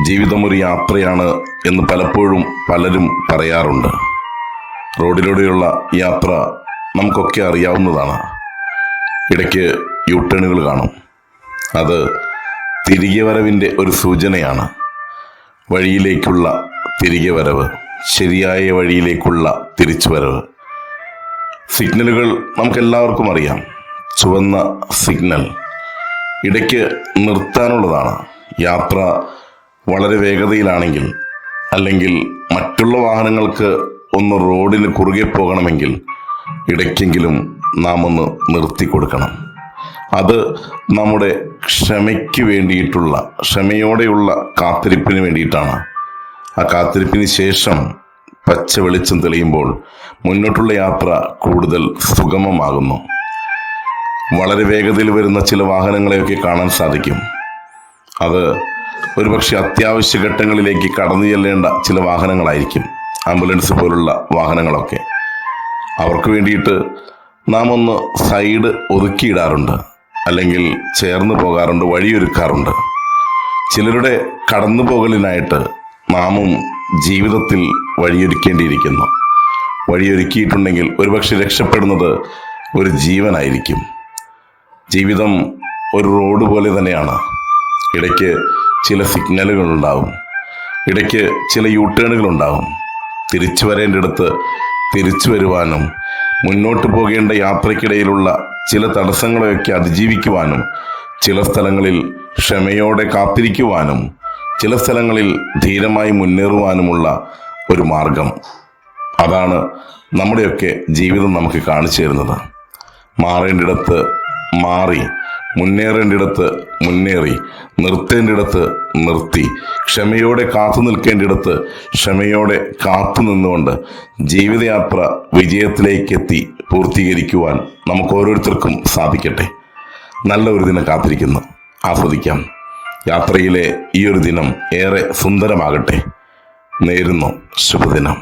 ജീവിതമൊരു യാത്രയാണ് എന്ന് പലപ്പോഴും പലരും പറയാറുണ്ട്. റോഡിലൂടെയുള്ള യാത്ര നമുക്കൊക്കെ അറിയാവുന്നതാണ്. ഇടയ്ക്ക് യൂട്ടേണുകൾ കാണും. അത് തിരികെ വരവിൻ്റെ ഒരു സൂചനയാണ്. വഴിയിലേക്കുള്ള തിരികെ വരവ്, ശരിയായ വഴിയിലേക്കുള്ള തിരിച്ചുവരവ്. സിഗ്നലുകൾ നമുക്കെല്ലാവർക്കും അറിയാം. ചുവന്ന സിഗ്നൽ ഇടയ്ക്ക് നിർത്താനുള്ളതാണ്. യാത്ര വളരെ വേഗതയിലാണെങ്കിൽ, അല്ലെങ്കിൽ മറ്റുള്ള വാഹനങ്ങൾക്ക് ഒന്ന് റോഡിന് കുറുകെ പോകണമെങ്കിൽ ഇടയ്ക്കെങ്കിലും നാം ഒന്ന് നിർത്തി കൊടുക്കണം. അത് നമ്മുടെ ക്ഷമയ്ക്ക് വേണ്ടിയിട്ടുള്ള, ക്ഷമയോടെയുള്ള കാത്തിരിപ്പിന് വേണ്ടിയിട്ടാണ്. ആ കാത്തിരിപ്പിന് ശേഷം പച്ച വെളിച്ചം തെളിയുമ്പോൾ മുന്നോട്ടുള്ള യാത്ര കൂടുതൽ സുഗമമാകുന്നു. വളരെ വേഗതയിൽ വരുന്ന ചില വാഹനങ്ങളെയൊക്കെ കാണാൻ സാധിക്കും. അത് ഒരുപക്ഷെ അത്യാവശ്യ ഘട്ടങ്ങളിലേക്ക് കടന്നു ചെല്ലേണ്ട ചില വാഹനങ്ങളായിരിക്കും, ആംബുലൻസ് പോലുള്ള വാഹനങ്ങളൊക്കെ. അവർക്ക് വേണ്ടിയിട്ട് നാം ഒന്ന് സൈഡ് ഒതുക്കിയിടാറുണ്ട്, അല്ലെങ്കിൽ ചേർന്ന് പോകാറുണ്ട്, വഴിയൊരുക്കാറുണ്ട്. ചിലരുടെ കടന്നു പോകലിനായിട്ട് നാമും ജീവിതത്തിൽ വഴിയൊരുക്കേണ്ടിയിരിക്കുന്നു. വഴിയൊരുക്കിയിട്ടുണ്ടെങ്കിൽ ഒരുപക്ഷെ രക്ഷപ്പെടുന്നത് ഒരു ജീവനായിരിക്കും. ജീവിതം ഒരു റോഡ് പോലെ തന്നെയാണ്. ഇടയ്ക്ക് ചില സിഗ്നലുകൾ ഉണ്ടാവും, ഇടയ്ക്ക് ചില യൂട്ടേണുകൾ ഉണ്ടാവും. തിരിച്ചു വരേണ്ടിടത്ത് തിരിച്ചു വരുവാനും, മുന്നോട്ട് പോകേണ്ട യാത്രയ്ക്കിടയിലുള്ള ചില തടസ്സങ്ങളെയൊക്കെ അതിജീവിക്കുവാനും, ചില സ്ഥലങ്ങളിൽ ക്ഷമയോടെ കാത്തിരിക്കുവാനും, ചില സ്ഥലങ്ങളിൽ ധീരമായി മുന്നേറുവാനുമുള്ള ഒരു മാർഗം. അതാണ് നമ്മുടെയൊക്കെ ജീവിതം നമുക്ക് കാണിച്ചു തരുന്നത്. മാറേണ്ടിടത്ത് മാറി, മുന്നേറേണ്ടിടത്ത് മുന്നേറി, നിർത്തേണ്ടിടത്ത് നിർത്തി, ക്ഷമയോടെ കാത്തു നിൽക്കേണ്ടിടത്ത് ക്ഷമയോടെ കാത്തു നിന്നുകൊണ്ട് ജീവിതയാത്ര വിജയത്തിലേക്കെത്തി പൂർത്തീകരിക്കുവാൻ നമുക്ക് ഓരോരുത്തർക്കും സാധിക്കട്ടെ. നല്ല ഒരു ദിനം കാത്തിരിക്കുന്നു, ആസ്വദിക്കാം. യാത്രയിലെ ഈ ഒരു ദിനം ഏറെ സുന്ദരമാകട്ടെ. നേരുന്നു ശുഭദിനം.